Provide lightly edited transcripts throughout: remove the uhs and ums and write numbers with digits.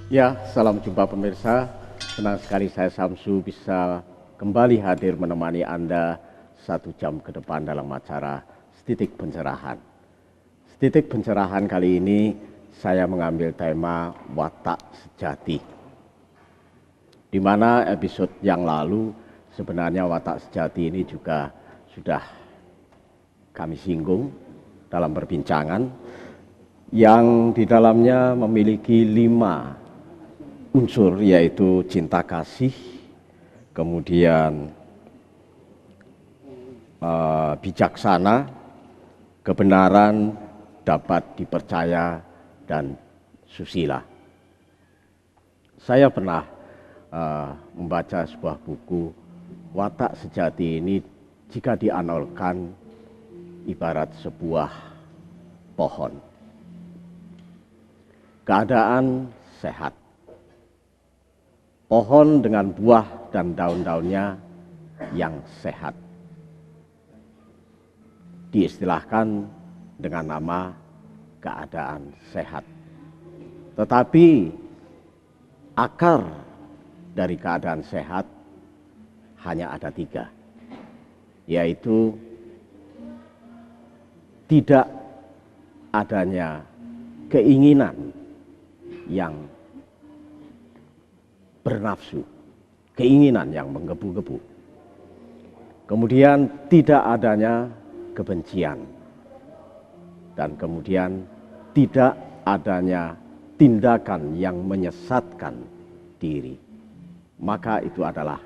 Ya, salam jumpa pemirsa. Senang sekali saya Samsu bisa kembali hadir menemani Anda 1 jam ke depan dalam acara Setitik Pencerahan. Setitik Pencerahan kali ini saya mengambil tema watak sejati. Di mana episode yang lalu sebenarnya watak sejati ini juga sudah kami singgung dalam perbincangan yang di dalamnya memiliki 5 unsur, yaitu cinta kasih, kemudian bijaksana, kebenaran, dapat dipercaya, dan susila. Saya pernah membaca sebuah buku, watak sejati ini jika dianalogkan ibarat sebuah pohon. Keadaan sehat. Pohon dengan buah dan daun-daunnya yang sehat. Diistilahkan dengan nama keadaan sehat. Tetapi akar dari keadaan sehat hanya ada 3, yaitu tidak adanya keinginan yang bernafsu, keinginan yang menggebu-gebu. Kemudian tidak adanya kebencian. Dan kemudian tidak adanya tindakan yang menyesatkan diri. Maka itu adalah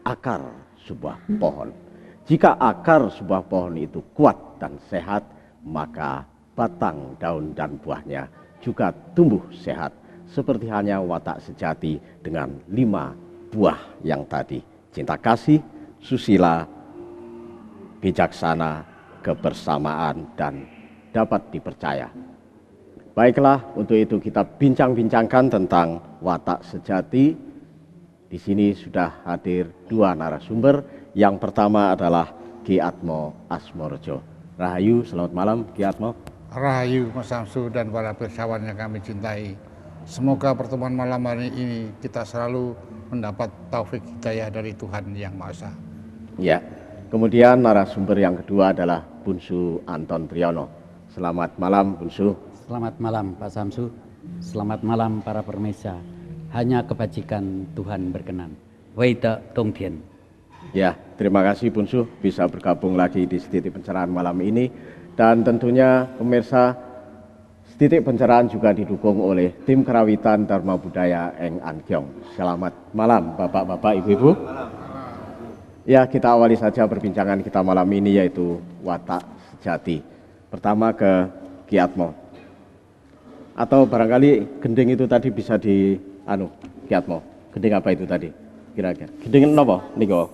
akar sebuah pohon. Jika akar sebuah pohon itu kuat dan sehat, maka batang, daun, dan buahnya juga tumbuh sehat. Seperti hanya watak sejati dengan 5 buah yang tadi. Cinta kasih, susila, bijaksana, kebersamaan, dan dapat dipercaya. Baiklah, untuk itu kita bincang-bincangkan tentang watak sejati. Di sini sudah hadir 2 narasumber. Yang pertama adalah Ki Atmo Asmorjo. Rahayu, selamat malam Ki Atmo. Rahayu Mas Samsu dan para pirsawan yang kami cintai. Semoga pertemuan malam hari ini kita selalu mendapat taufik hidayah dari Tuhan Yang Maha Esa. Ya, kemudian narasumber yang kedua adalah Bunsu Anton Triyono. Selamat malam Bunsu. Selamat malam Pak Samsu. Selamat malam para pemirsa. Hanya kebajikan Tuhan berkenan. Weida Tongtian. Ya, terima kasih Bunsu bisa bergabung lagi di Setitik Pencerahan malam ini. Dan tentunya pemirsa, Setitik Pencerahan juga didukung oleh tim kerawitan Dharma Budaya Eng Ankyong. Selamat malam Bapak-bapak, Ibu-ibu. Ya, kita awali saja perbincangan kita malam ini, yaitu watak sejati. Pertama ke Ki Atmo. Atau barangkali gending itu tadi bisa Ki Atmo. Gending apa itu tadi? Kira-kira. Gending apa? Niko.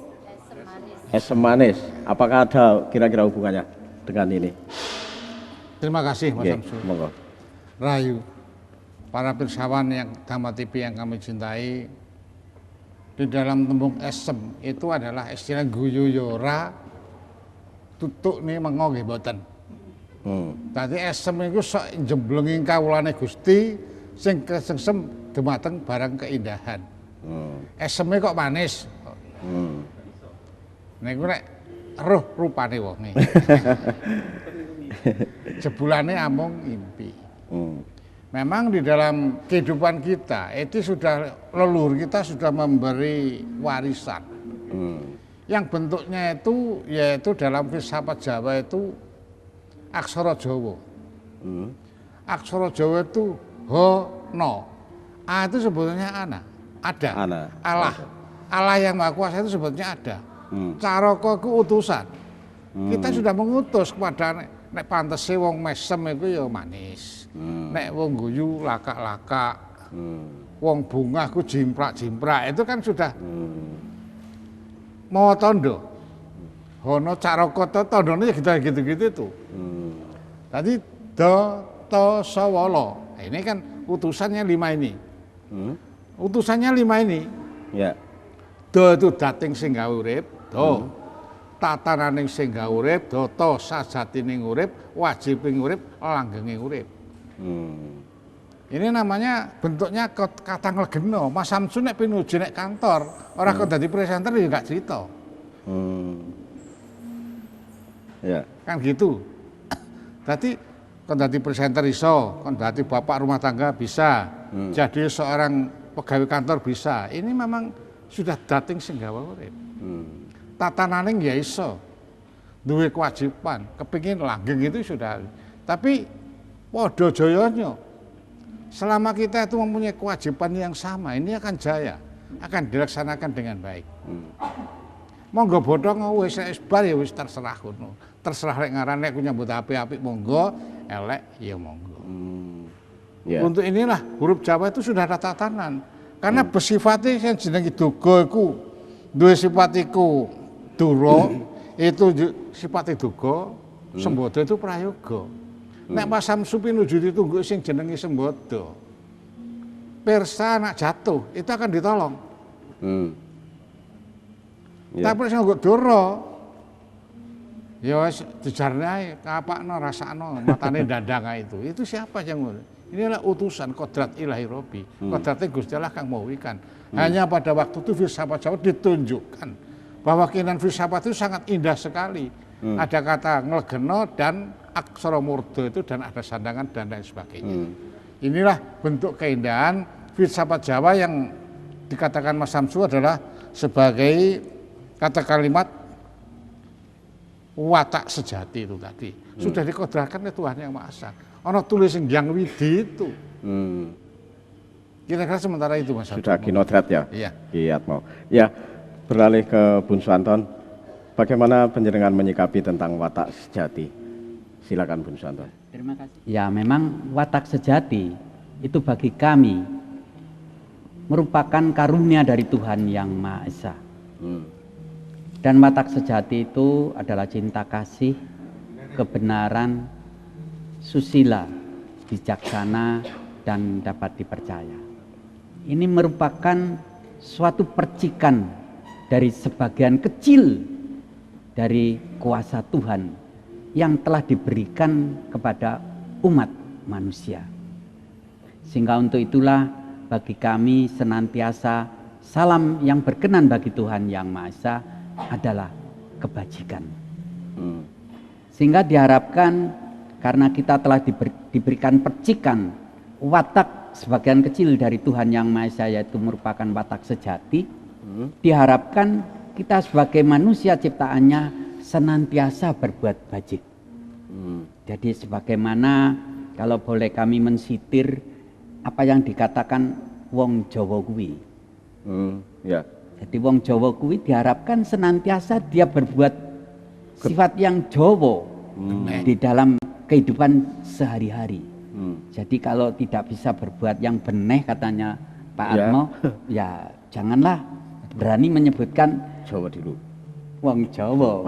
Esem manis. Apakah ada kira-kira hubungannya dengan ini? Terima kasih Mas Samsu. Monggo. Rahayu, para pirsawan yang Dhamma TV yang kami cintai, di dalam tembung esem itu adalah istilah guyuyora tutuk nih mengo nggih mboten. Dadi esem iku sok jemblenging kawulane Gusti sing kesengsem dumateng barang keindahan. Eseme kok manis. Niku nek roh rupane wonge. Jebulane amung impi. Memang di dalam kehidupan kita itu sudah leluhur kita sudah memberi warisan yang bentuknya itu yaitu dalam filsafat Jawa itu aksara Jawa. Aksara Jawa itu ho no. A itu sebetulnya ada. Allah yang Maha Kuasa itu sebetulnya ada. Caraka itu utusan. Kita sudah mengutus kepada nek pantese wong mesem iku ya manis. Nek wong guyu lakak-lakak. Wong bungah ku jimprak-jimprak. Itu kan sudah mau tondo. Hono caraka tondone ya gitu-gitu itu. Tadi do to sawala. Ini kan utusannya 5 ini. Utusannya 5 ini. Ya. Do itu dating sing gawe urip, do. Tatananing sing gawe urip, do to sajatining urip, wajibing urip, langgenging urip. Ini namanya bentuknya kata nglegeno. Mas Samsun nek pinuju nek kantor, ora kok dadi presenter ya gak cerita. Ya. Kan gitu. Dadi kon dadi presenter iso, kon dadi bapak rumah tangga bisa, jadi seorang pegawai kantor bisa. Ini memang sudah dating sing gawe urip. Tatanane ya iso. Duwe kewajiban, kepingin langgeng itu sudah. Tapi padha jayanya. Selama kita itu mempunyai kewajiban yang sama, ini akan jaya, akan dilaksanakan dengan baik. Monggo bodhong wis bar ya wis terserah kono. Terserah lek ngaran nek nyambut apik-apik monggo, elek ya monggo. Ya. Untuk inilah huruf Jawa itu sudah ada tatanan. Karena bersifatnya yang jenenge duga iku duwe sifat iku dura, itu sifate duga, sembodo itu prayoga. Nek Mas Samsu pinuju ditunggu sing jenenge sembodo. Pirsa anak jatuh, itu akan ditolong. Ya. Tapi sing nggo dura ya wis dijarne ae, kapakno rasakno, matane dandang ae itu. Itu siapa yang ngono? Inilah utusan kodrat ilahi Robi. Kodratnya Gusti Allah kang mawikan. Hanya pada waktu itu filsafat Jawa ditunjukkan bahwa keinginan filsafat itu sangat indah sekali. Ada kata nglegeno dan aksara murda itu dan ada sandangan dan lain sebagainya. Inilah bentuk keindahan filsafat Jawa yang dikatakan Mas Samsu adalah sebagai kata kalimat watak sejati itu tadi. Sudah dikodrakan oleh Tuhan Yang Maha Esa. Ono tulis yang widi itu. Kira-kira sementara itu Mas. Sudah kinodrat ya? Iya. Kiat mau. Ya, beralih ke Bunsu Anton. Bagaimana penjenengan menyikapi tentang watak sejati? Silakan Bunsu Anton. Terima kasih. Ya, memang watak sejati itu bagi kami merupakan karunia dari Tuhan Yang Maha Esa. Dan watak sejati itu adalah cinta kasih, kebenaran, susila, bijaksana, dan dapat dipercaya. Ini merupakan suatu percikan dari sebagian kecil dari kuasa Tuhan yang telah diberikan kepada umat manusia. Sehingga untuk itulah bagi kami senantiasa salam yang berkenan bagi Tuhan Yang Maha Esa adalah kebajikan. Sehingga diharapkan karena kita telah diberikan percikan watak sebagian kecil dari Tuhan Yang Maha Esa, yaitu merupakan watak sejati, diharapkan kita sebagai manusia ciptaannya senantiasa berbuat bajik. Jadi sebagaimana kalau boleh kami mensitir apa yang dikatakan wong Jawa kuwi. Ya. Jadi wong Jawa kuwi diharapkan senantiasa dia berbuat sifat yang Jawa di dalam kehidupan sehari-hari. Jadi kalau tidak bisa berbuat yang beneh katanya Pak Atmo, ya janganlah berani menyebutkan Jawa dulu. wong Jawa.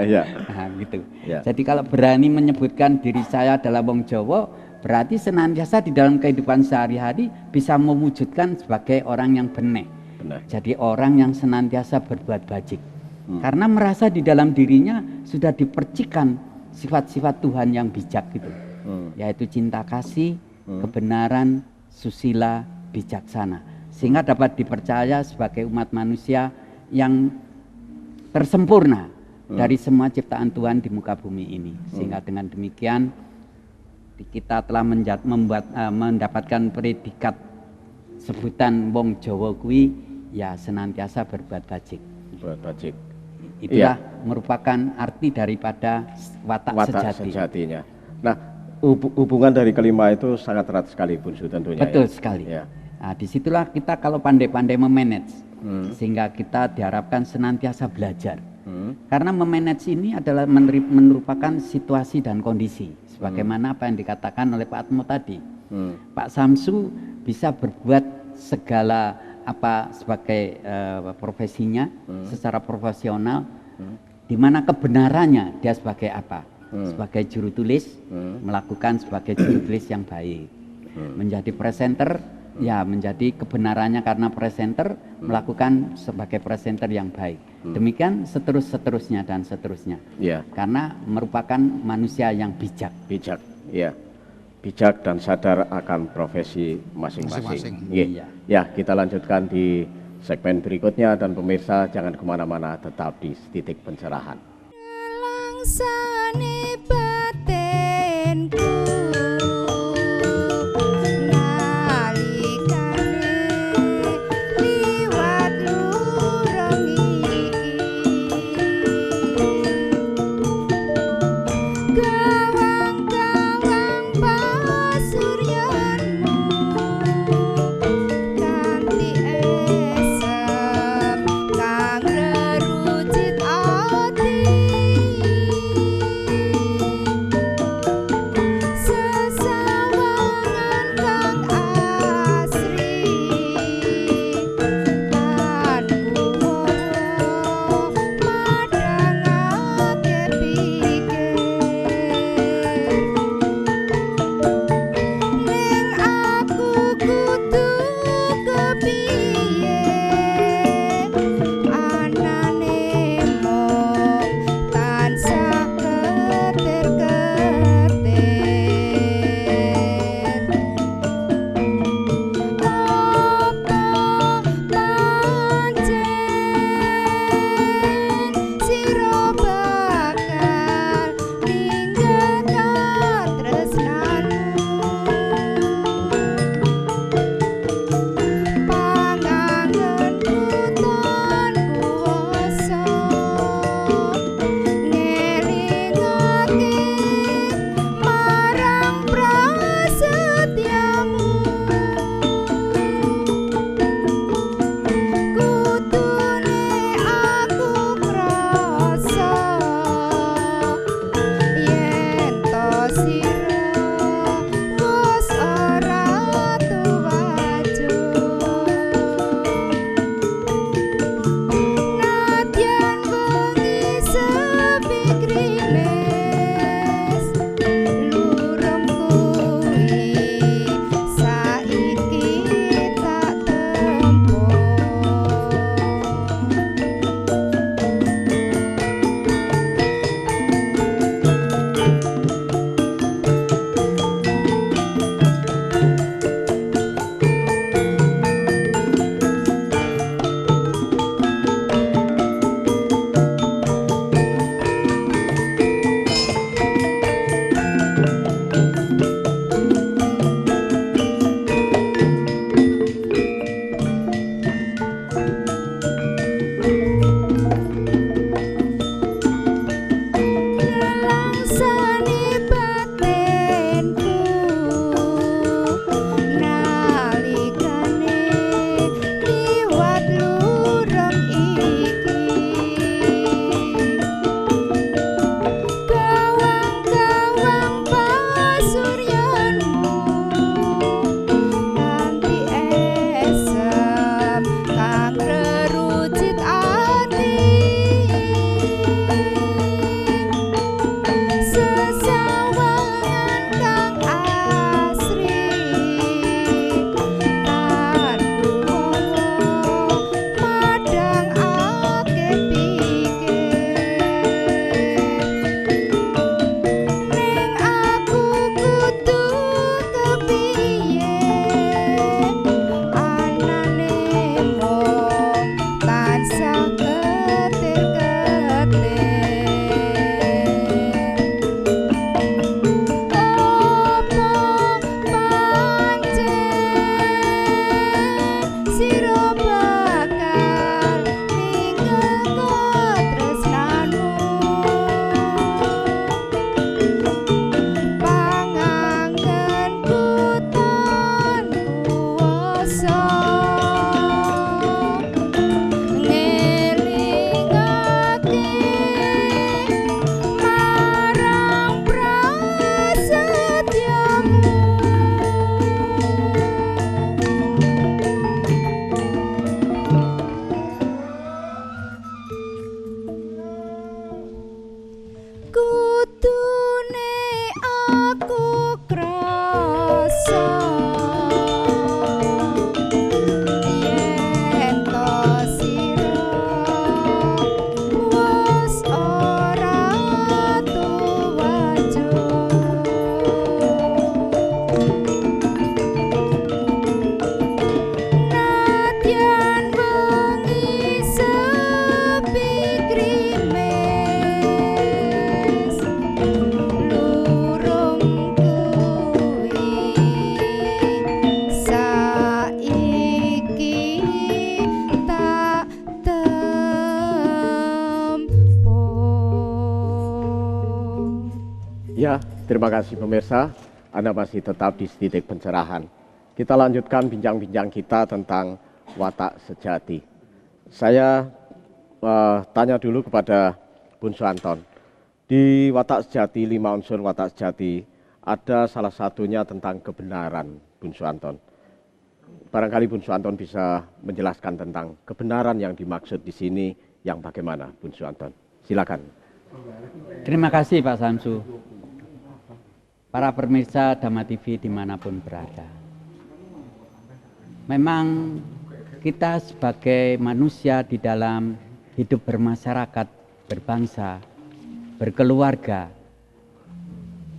Ya. Nah, gitu. Ya. Jadi kalau berani menyebutkan diri saya adalah wong Jawa, berarti senantiasa di dalam kehidupan sehari-hari bisa mewujudkan sebagai orang yang beneh. Benar. Jadi orang yang senantiasa berbuat bajik. Karena merasa di dalam dirinya sudah dipercikan sifat-sifat Tuhan yang bijak gitu. Yaitu cinta kasih, kebenaran, susila, bijaksana. Sehingga dapat dipercaya sebagai umat manusia yang tersempurna dari semua ciptaan Tuhan di muka bumi ini. Sehingga dengan demikian kita telah mendapatkan predikat sebutan wong Jawa kuwi ya senantiasa berbuat bajik. Berbuat bajik. Itulah merupakan arti daripada watak sejati. sejatinya. Nah, hubungan dari kelima itu sangat erat sekali Bunsu tentunya. Betul ya? sekali. Ya. Nah, disitulah kita kalau pandai-pandai memanage, sehingga kita diharapkan senantiasa belajar. Karena memanage ini adalah merupakan situasi dan kondisi, sebagaimana apa yang dikatakan oleh Pak Atmo tadi. Pak Samsu bisa berbuat segala apa sebagai profesinya secara profesional, di mana kebenarannya dia sebagai apa? Sebagai juru tulis, melakukan sebagai juru tulis yang baik. Menjadi presenter, ya menjadi kebenarannya karena presenter, melakukan sebagai presenter yang baik. Demikian seterusnya dan seterusnya. Ya. Karena merupakan manusia yang bijak. Bijak, ya. bijak dan sadar akan profesi masing-masing. Masing-masing. Nggih. Iya. Ya, kita lanjutkan di segmen berikutnya dan pemirsa jangan kemana-mana, tetap di Titik Pencerahan. Langsane batinku nalikane liwat lurung iki gawang-gawang pasuryanmu kanthi esem kang rerucit ati Terima kasih pemirsa, Anda masih tetap di Setitik Pencerahan. Kita lanjutkan bincang-bincang kita tentang watak sejati. Saya tanya dulu kepada Bun Suanton. Di watak sejati, 5 unsur watak sejati, ada salah satunya tentang kebenaran, Bun Suanton. Barangkali Bun Suanton bisa menjelaskan tentang kebenaran yang dimaksud di sini yang bagaimana, Bun Suanton. Silakan. Terima kasih Pak Samsu. Para pemirsa Dhamma TV dimanapun berada. Memang kita sebagai manusia di dalam hidup bermasyarakat, berbangsa, berkeluarga,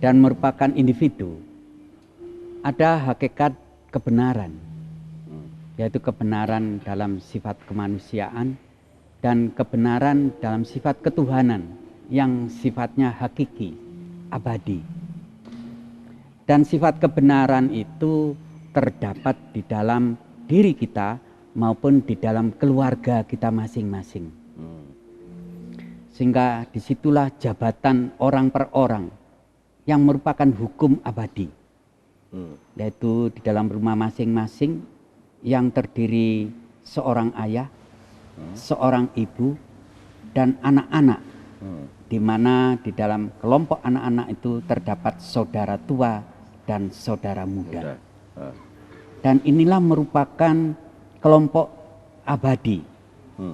dan merupakan individu, ada hakikat kebenaran, yaitu kebenaran dalam sifat kemanusiaan dan kebenaran dalam sifat ketuhanan yang sifatnya hakiki, abadi. Dan sifat kebenaran itu terdapat di dalam diri kita maupun di dalam keluarga kita masing-masing. Sehingga disitulah jabatan orang per orang yang merupakan hukum abadi. Yaitu di dalam rumah masing-masing yang terdiri seorang ayah, seorang ibu, dan anak-anak. Di mana di dalam kelompok anak-anak itu terdapat saudara tua dan saudara muda. Dan inilah merupakan kelompok abadi,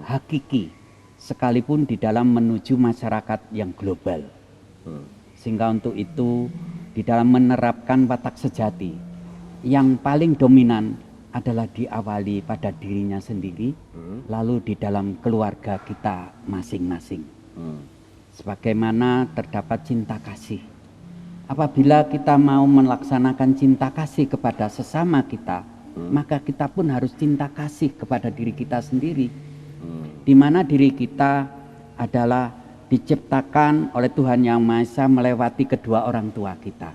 hakiki, sekalipun di dalam menuju masyarakat yang global. Sehingga untuk itu di dalam menerapkan watak sejati, yang paling dominan adalah diawali pada dirinya sendiri, lalu di dalam keluarga kita masing-masing. Sebagaimana terdapat cinta kasih. Apabila kita mau melaksanakan cinta kasih kepada sesama kita, maka kita pun harus cinta kasih kepada diri kita sendiri. Di mana diri kita adalah diciptakan oleh Tuhan Yang Maha Esa melewati kedua orang tua kita.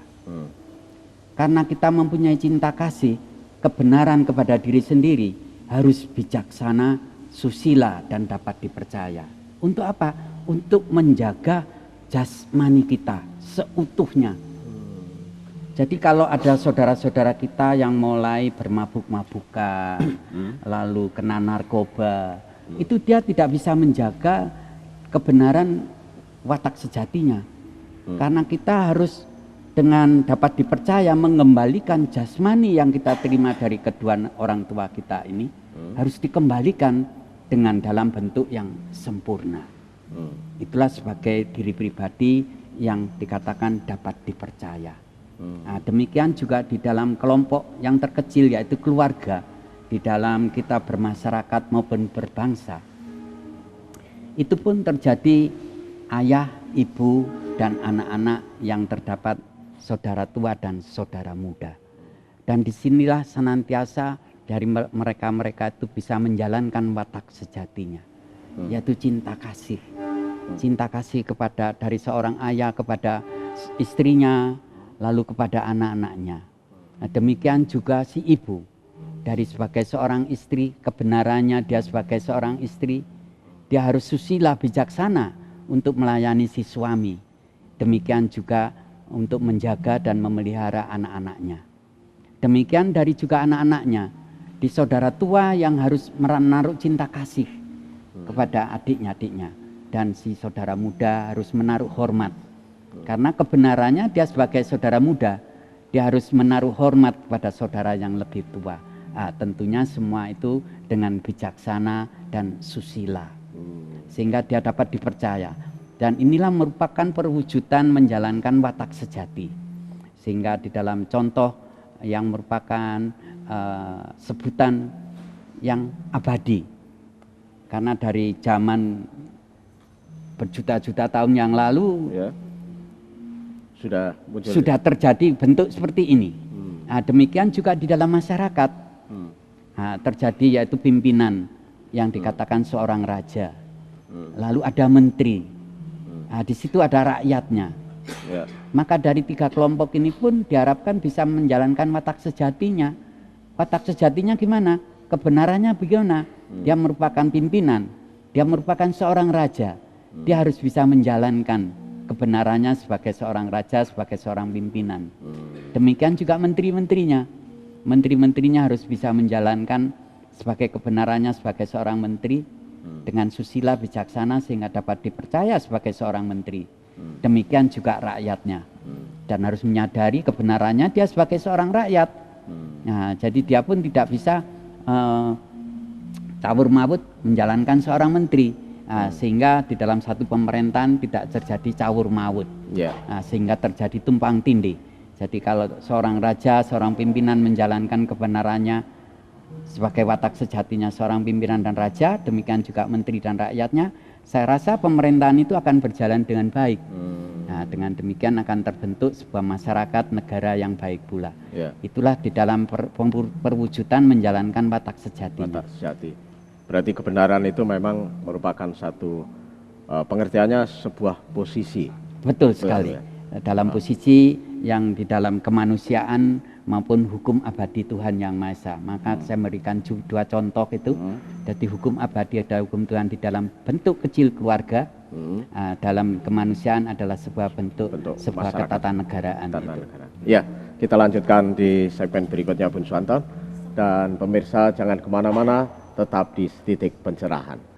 Karena kita mempunyai cinta kasih, kebenaran kepada diri sendiri harus bijaksana, susila, dan dapat dipercaya. Untuk apa? Untuk menjaga jasmani kita seutuhnya. Jadi kalau ada saudara-saudara kita yang mulai bermabuk-mabukan, lalu kena narkoba, itu dia tidak bisa menjaga kebenaran watak sejatinya. Karena kita harus dengan dapat dipercaya mengembalikan jasmani yang kita terima dari kedua orang tua kita ini, harus dikembalikan dengan dalam bentuk yang sempurna. Itulah sebagai diri pribadi yang dikatakan dapat dipercaya. Nah, demikian juga di dalam kelompok yang terkecil, yaitu keluarga, di dalam kita bermasyarakat maupun berbangsa. Itu pun terjadi ayah, ibu, dan anak-anak yang terdapat saudara tua dan saudara muda. Dan disinilah senantiasa dari mereka-mereka itu bisa menjalankan watak sejatinya, yaitu cinta kasih. Cinta kasih kepada dari seorang ayah kepada istrinya, lalu kepada anak-anaknya. Nah, demikian juga si ibu, dari sebagai seorang istri, kebenarannya dia sebagai seorang istri, dia harus susila, bijaksana untuk melayani si suami. Demikian juga untuk menjaga dan memelihara anak-anaknya. Demikian dari juga anak-anaknya, di saudara tua yang harus menaruh cinta kasih kepada adiknya-adiknya. Dan si saudara muda harus menaruh hormat. Karena kebenarannya dia sebagai saudara muda, dia harus menaruh hormat kepada saudara yang lebih tua. Nah, tentunya semua itu dengan bijaksana dan susila. Sehingga dia dapat dipercaya. Dan inilah merupakan perwujudan menjalankan watak sejati. Sehingga di dalam contoh yang merupakan sebutan yang abadi. Karena dari zaman berjuta-juta tahun yang lalu Ya. Sudah terjadi bentuk seperti ini. Nah, demikian juga di dalam masyarakat terjadi, yaitu pimpinan yang dikatakan seorang raja. Lalu ada menteri. Nah, di situ ada rakyatnya. Ya. Maka dari 3 kelompok ini pun diharapkan bisa menjalankan watak sejatinya. Watak sejatinya gimana? Kebenarannya bagaimana? Dia merupakan pimpinan, dia merupakan seorang raja. Dia harus bisa menjalankan kebenarannya sebagai seorang raja, sebagai seorang pimpinan. Demikian juga menteri-menterinya. Menteri-menterinya harus bisa menjalankan sebagai kebenarannya sebagai seorang menteri dengan susila bijaksana sehingga dapat dipercaya sebagai seorang menteri. Demikian juga rakyatnya. Dan harus menyadari kebenarannya dia sebagai seorang rakyat. Nah, jadi dia pun tidak bisa tawur mawut menjalankan seorang menteri. Sehingga di dalam satu pemerintahan tidak terjadi cawur mawut. Sehingga terjadi tumpang tindih. Jadi kalau seorang raja, seorang pimpinan menjalankan kebenarannya sebagai watak sejatinya seorang pimpinan dan raja, demikian juga menteri dan rakyatnya, saya rasa pemerintahan itu akan berjalan dengan baik. Nah, dengan demikian akan terbentuk sebuah masyarakat negara yang baik pula. Itulah di dalam perwujudan menjalankan watak sejatinya. Watak sejati. Berarti kebenaran itu memang merupakan satu pengertiannya sebuah posisi. Betul sekali. Dalam posisi yang di dalam kemanusiaan maupun hukum abadi Tuhan Yang Maha Esa. Maka saya memberikan dua contoh itu. Jadi hukum abadi ada hukum Tuhan di dalam bentuk kecil keluarga. Dalam kemanusiaan adalah sebuah bentuk sebuah ketatanegaraan. Ya, kita lanjutkan di segmen berikutnya Bun Suwanton. Dan pemirsa jangan kemana-mana, tetap di Titik Pencerahan.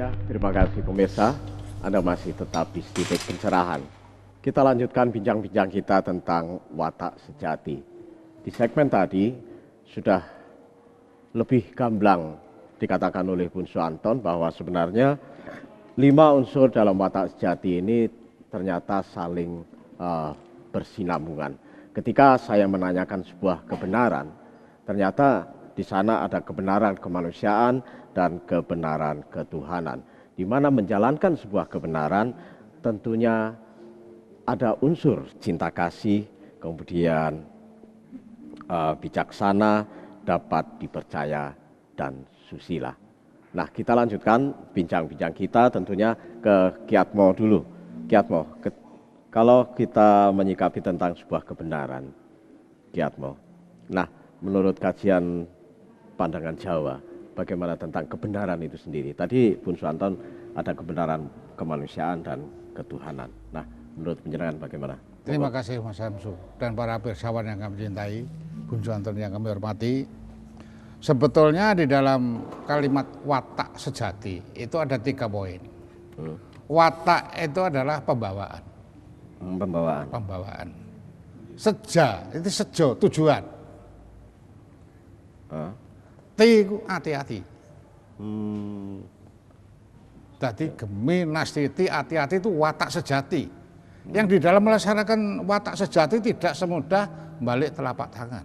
Ya, terima kasih pemirsa. Anda masih tetap di Titik Pencerahan. Kita lanjutkan bincang-bincang kita tentang watak sejati. Di segmen tadi sudah lebih gamblang dikatakan oleh Bunsu Anton bahwa sebenarnya 5 unsur dalam watak sejati ini ternyata saling bersinambungan. Ketika saya menanyakan sebuah kebenaran, ternyata di sana ada kebenaran kemanusiaan dan kebenaran ketuhanan. Di mana menjalankan sebuah kebenaran tentunya ada unsur cinta kasih, kemudian bijaksana, dapat dipercaya, dan susila. Nah, kita lanjutkan bincang-bincang kita tentunya ke Kiatmo dulu. Kiatmo, kalau kita menyikapi tentang sebuah kebenaran, Kiatmo. Nah, menurut kajian pandangan Jawa, bagaimana tentang kebenaran itu sendiri? Tadi Bunsu Anton ada kebenaran kemanusiaan dan ketuhanan. Nah, menurut penjelasan bagaimana? Terima kasih Mas Samsu dan para pirsawan yang kami cintai, Bunsu Anton yang kami hormati. Sebetulnya di dalam kalimat watak sejati itu ada 3 poin. Watak itu adalah pembawaan. Pembawaan. Seja itu sejo, tujuan. T itu hati-hati. Jadi gemi nastiti hati-hati itu watak sejati. Yang di dalam melaksanakan watak sejati tidak semudah balik telapak tangan.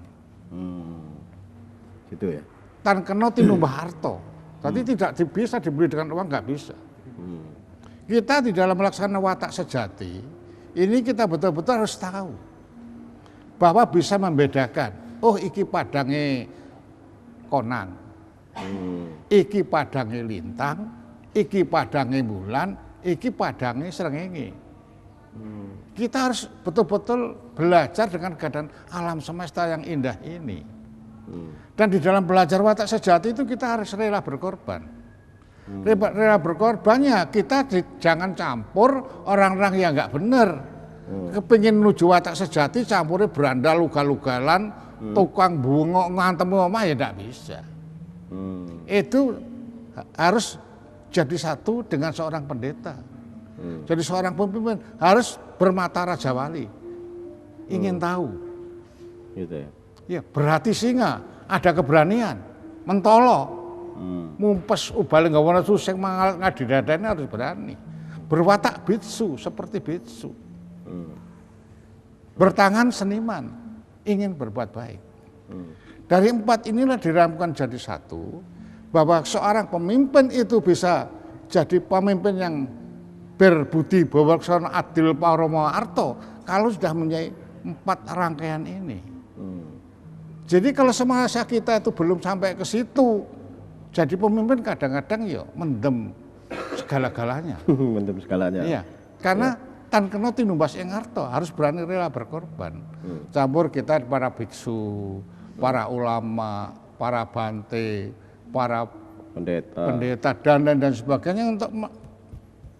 Gitu ya. Tan kena tinumbah harto. Jadi tidak bisa dibeli dengan uang, nggak bisa. Kita di dalam melaksanakan watak sejati, ini kita betul-betul harus tahu bahwa bisa membedakan. Oh, iki padange konang, iki padange lintang, iki padange bulan, iki padange srengenge. Kita harus betul-betul belajar dengan keadaan alam semesta yang indah ini. Dan di dalam belajar watak sejati itu kita harus rela berkorban. Rela berkorbannya kita jangan campur orang-orang yang nggak benar. Kepingin menuju watak sejati campurnya berandal ugal-ugalan, tukang bungok ngantem omah ya tidak bisa. Itu harus jadi satu dengan seorang pendeta. Jadi seorang pemimpin harus bermata Raja Wali, ingin tahu. Gitu ya. Ya, berhati singa, ada keberanian, mentolo, mumpes ubale nggawana suseng mangalat ngadidadane harus berani. Berwatak bitsu seperti bitsu. Bertangan seniman, ingin berbuat baik. Dari 4 inilah diramukan jadi satu, bahwa seorang pemimpin itu bisa jadi pemimpin yang berbudi bawaksana adil paromo arto kalau sudah mempunyai 4 rangkaian ini. Jadi kalau semasa kita itu belum sampai ke situ, jadi pemimpin kadang-kadang ya mendem segala-galanya. Mendem segalanya. Iya, karena tan kena tinumbas ing harta, harus berani rela berkorban. Campur kita para biksu, para ulama, para bante, para pendeta dan sebagainya untuk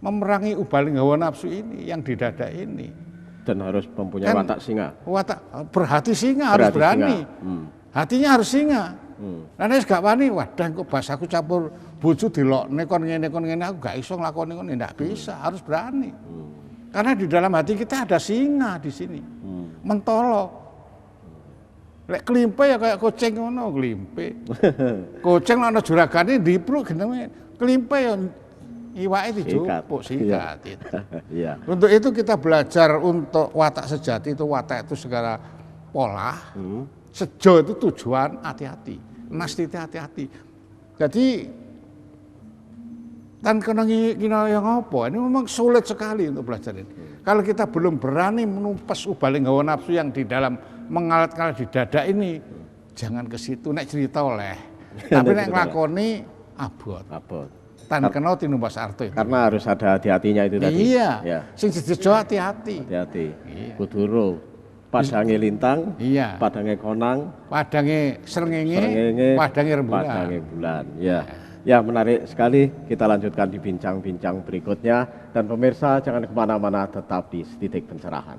memerangi ubaling hawa nafsu ini yang di dada ini. Dan harus mempunyai watak singa. Watak berhati singa, harus berani. Hatinya harus singa. Nah nek gak wani, wadah kok bahasaku campur bojo dilokne kon ngene aku gak iso nglakoni ngono, ndak bisa, harus berani. Karena di dalam hati kita ada singa di sini. Mentolo. Lek klimpe ya kayak kucing ngono, klimpe. Kucing ana juragane dipluk geneme. Klimpe ya iwake dijupuk sikat itu. Iya. Untuk itu kita belajar untuk watak sejati itu watak itu segala pola. Sejo itu tujuan, hati-hati. Nastiti hati-hati. Jadi tan kena yang apa? Ini memang sulit sekali untuk belajar ini. Kalau kita belum berani menumpas ubaling hawa nafsu yang di dalam mengalat-ngalat di dada ini, jangan ke situ. Nek cerita oleh, tapi nek nglakoni abot. Tan kena tinumbas arto itu. Karena harus ada hati-hatinya itu tadi. Iya. Ya. Sing dijo hati-hati. Hati-hati. Iya. Kuduro. Padange lintang, iya. Padange konang, padange srengenge, padange rembulan. Padange bulan. Ya. Ya, menarik sekali. Kita lanjutkan di bincang-bincang berikutnya. Dan pemirsa jangan kemana-mana, tetap di Titik Pencerahan.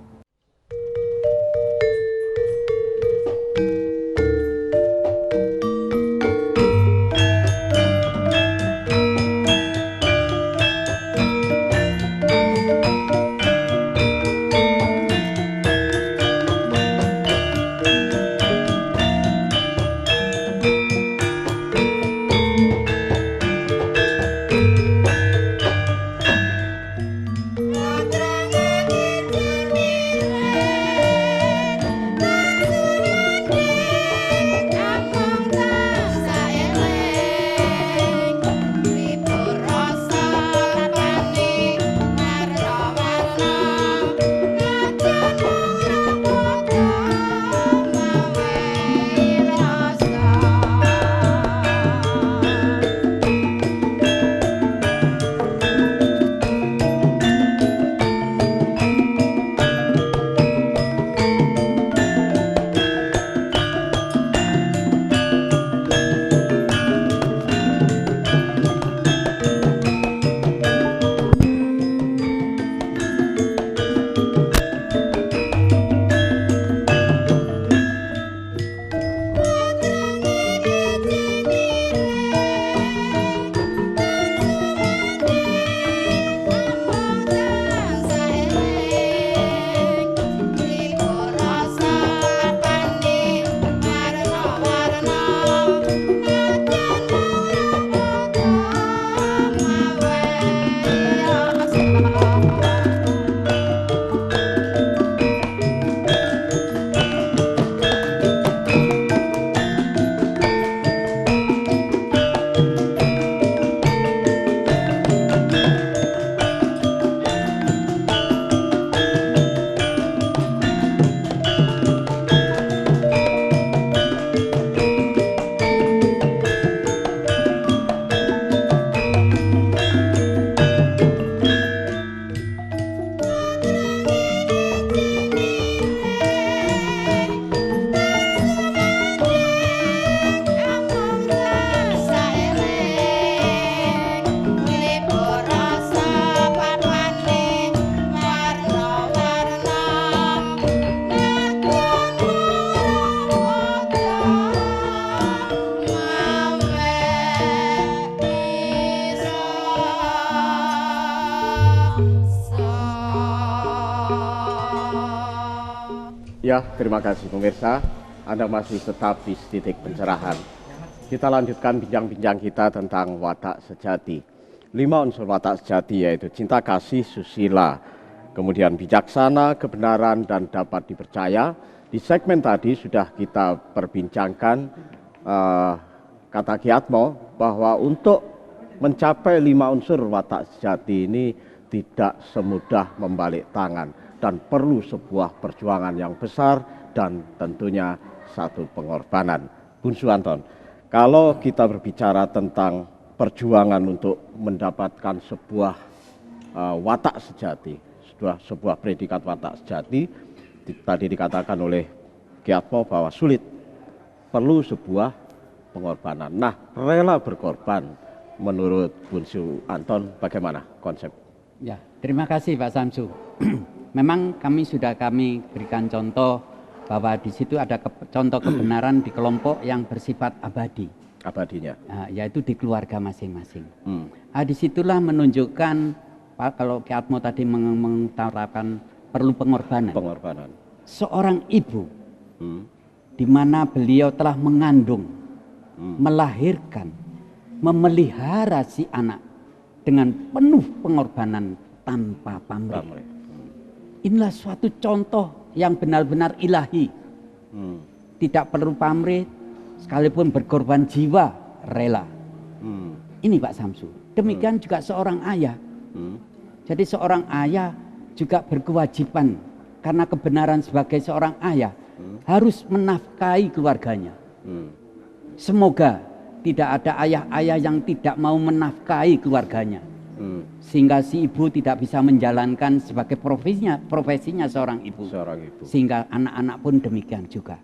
Ya, terima kasih pemirsa. Anda masih tetap di Titik Pencerahan. Kita lanjutkan bincang-bincang kita tentang watak sejati. 5 unsur watak sejati yaitu cinta kasih, susila, kemudian bijaksana, kebenaran, dan dapat dipercaya. Di segmen tadi sudah kita perbincangkan kata Ki Atmo bahwa untuk mencapai 5 unsur watak sejati ini tidak semudah membalik tangan dan perlu sebuah perjuangan yang besar dan tentunya satu pengorbanan. Bun Suanton, kalau kita berbicara tentang perjuangan untuk mendapatkan sebuah watak sejati, sebuah predikat watak sejati, tadi dikatakan oleh Ki Atmo bahwa sulit, perlu sebuah pengorbanan. Nah, rela berkorban menurut Bun Suanton bagaimana konsep? Ya, terima kasih Pak Samsu. Memang kami berikan contoh bahwa di situ ada contoh kebenaran di kelompok yang bersifat abadi. Abadinya. Yaitu di keluarga masing-masing. Disitulah menunjukkan, kalau Ki Atmo tadi mengutarakan perlu pengorbanan. Pengorbanan. Seorang ibu, di mana beliau telah mengandung, melahirkan, memelihara si anak dengan penuh pengorbanan tanpa pamrih. Inilah suatu contoh yang benar-benar ilahi. Tidak perlu pamrih, sekalipun berkorban jiwa, rela. Ini Pak Samsu. Demikian juga seorang ayah. Jadi seorang ayah juga berkewajiban, karena kebenaran sebagai seorang ayah, harus menafkahi keluarganya. Semoga tidak ada ayah-ayah yang tidak mau menafkahi keluarganya. Sehingga si ibu tidak bisa menjalankan sebagai profesinya seorang ibu. Sehingga anak-anak pun demikian juga.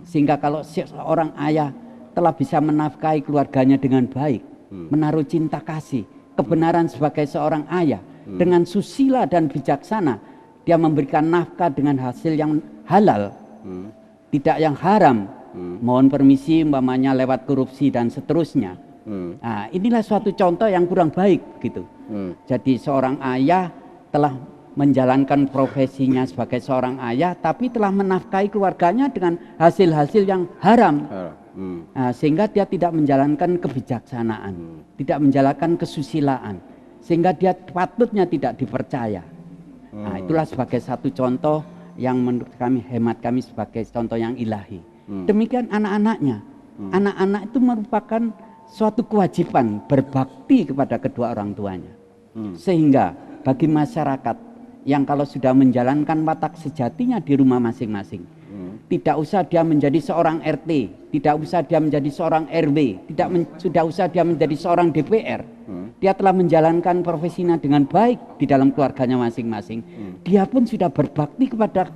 Sehingga kalau seorang ayah telah bisa menafkahi keluarganya dengan baik, menaruh cinta kasih, kebenaran sebagai seorang ayah, dengan susila dan bijaksana, dia memberikan nafkah dengan hasil yang halal, tidak yang haram. Mohon permisi umpamanya lewat korupsi dan seterusnya. Nah, inilah suatu contoh yang kurang baik gitu. Jadi seorang ayah telah menjalankan profesinya sebagai seorang ayah, tapi telah menafkahi keluarganya dengan hasil-hasil yang haram. Sehingga dia tidak menjalankan kebijaksanaan, tidak menjalankan kesusilaan, sehingga dia patutnya tidak dipercaya. Nah, itulah sebagai satu contoh yang menurut kami, hemat kami, sebagai contoh yang ilahi. Demikian anak-anaknya. Anak-anak itu merupakan suatu kewajiban berbakti kepada kedua orang tuanya. Sehingga bagi masyarakat yang kalau sudah menjalankan watak sejatinya di rumah masing-masing, tidak usah dia menjadi seorang RT, tidak usah dia menjadi seorang RW, tidak usah dia menjadi seorang DPR. Dia telah menjalankan profesinya dengan baik di dalam keluarganya masing-masing. Dia pun sudah berbakti kepada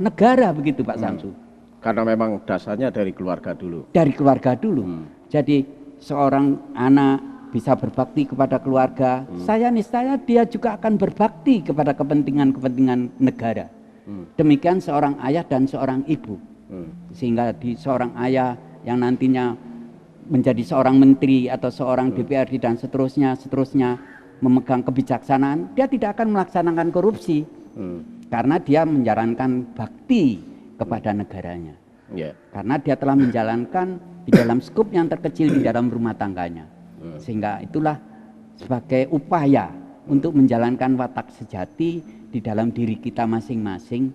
negara, begitu Pak Samsu. Karena memang dasarnya dari keluarga dulu. Dari keluarga dulu. Jadi seorang anak bisa berbakti kepada keluarga, saya niscaya dia juga akan berbakti kepada kepentingan-kepentingan negara. Demikian seorang ayah dan seorang ibu. Sehingga di seorang ayah yang nantinya menjadi seorang menteri atau seorang DPRD dan seterusnya memegang kebijaksanaan, dia tidak akan melaksanakan korupsi. Karena dia menjalankan bakti kepada negaranya. Karena dia telah menjalankan di dalam skup yang terkecil di dalam rumah tangganya. Sehingga itulah sebagai upaya untuk menjalankan watak sejati di dalam diri kita masing-masing.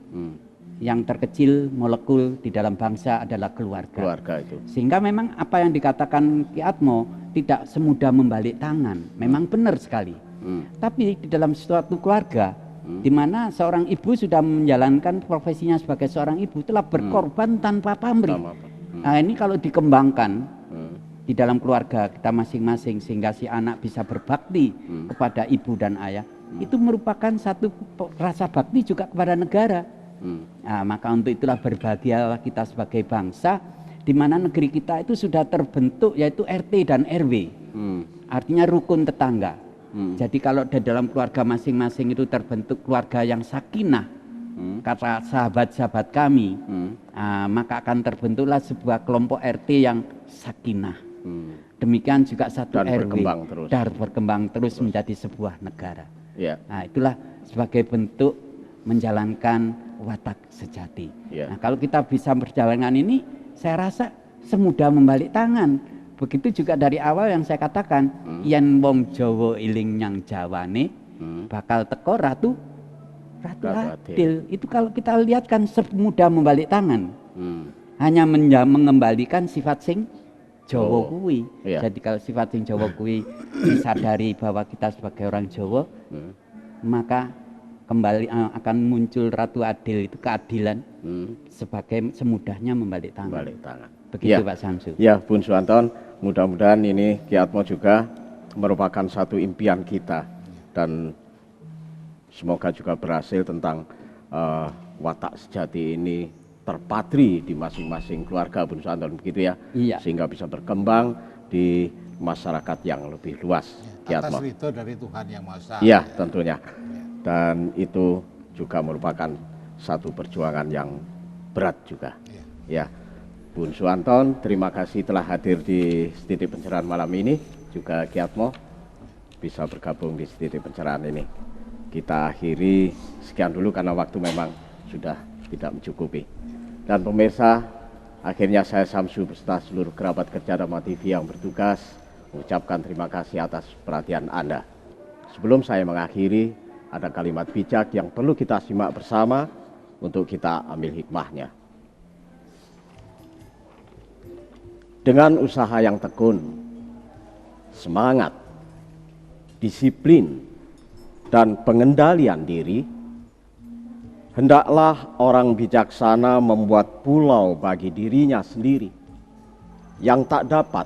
Yang terkecil molekul di dalam bangsa adalah keluarga. Sehingga memang apa yang dikatakan Ki Atmo tidak semudah membalik tangan. Memang benar sekali. Tapi di dalam suatu keluarga di mana seorang ibu sudah menjalankan profesinya sebagai seorang ibu, telah berkorban tanpa pamrih. Nah, ini kalau dikembangkan di dalam keluarga kita masing-masing, sehingga si anak bisa berbakti kepada ibu dan ayah, itu merupakan satu rasa bakti juga kepada negara. Nah, maka untuk itulah berbahagialah kita sebagai bangsa, di mana negeri kita itu sudah terbentuk yaitu RT dan RW. Artinya rukun tetangga. Jadi kalau di dalam keluarga masing-masing itu terbentuk keluarga yang sakinah, kata sahabat-sahabat kami, maka akan terbentuklah sebuah kelompok RT yang sakinah. Demikian juga satu RW dan berkembang terus menjadi sebuah negara. Nah, itulah sebagai bentuk menjalankan watak sejati. Ya. Nah, kalau kita bisa berjalankan ini, saya rasa semudah membalik tangan. Begitu juga dari awal yang saya katakan, yen wong Jawa iling nyang Jawane, bakal teko ratu adil. Itu kalau kita lihat kan semudah membalik tangan. Hanya mengembalikan sifat sing Jawa kuwi. Iya. Jadi kalau sifat sing Jawa kuwi disadari bahwa kita sebagai orang Jawa, maka kembali akan muncul ratu adil, itu keadilan sebagai semudahnya membalik tangan. Balik tangan. Begitu Ya. Pak Samsu. Ya, Bun Suanton, mudah-mudahan ini Ki Atmo juga merupakan satu impian kita dan semoga juga berhasil tentang watak sejati ini terpatri di masing-masing keluarga, Bun Suanton, begitu ya? Iya. Sehingga bisa berkembang di masyarakat yang lebih luas. Ki Atas Atmo. ridho dari Tuhan Yang Maha Esa. Iya, tentunya. Dan itu juga merupakan satu perjuangan yang berat juga. Ya, Bun Suanton, terima kasih telah hadir di Setitik Pencerahan malam ini. Juga Ki Atmo bisa bergabung di Setitik Pencerahan ini. Kita akhiri sekian dulu karena waktu memang sudah tidak mencukupi. Dan pemirsa, akhirnya saya Samsu beserta seluruh kerabat kerja Dharma TV yang bertugas mengucapkan terima kasih atas perhatian Anda. Sebelum saya mengakhiri, ada kalimat bijak yang perlu kita simak bersama untuk kita ambil hikmahnya. Dengan usaha yang tekun, semangat, disiplin, dan pengendalian diri, hendaklah orang bijaksana membuat pulau bagi dirinya sendiri yang tak dapat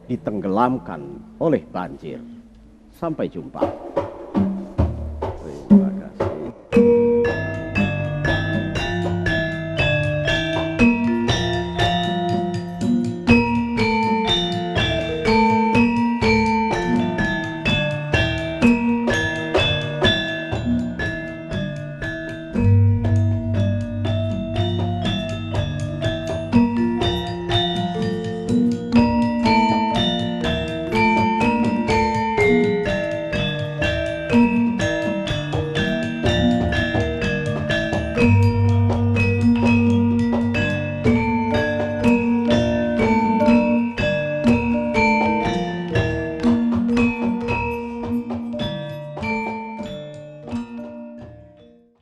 ditenggelamkan oleh banjir. Sampai jumpa. Terima kasih.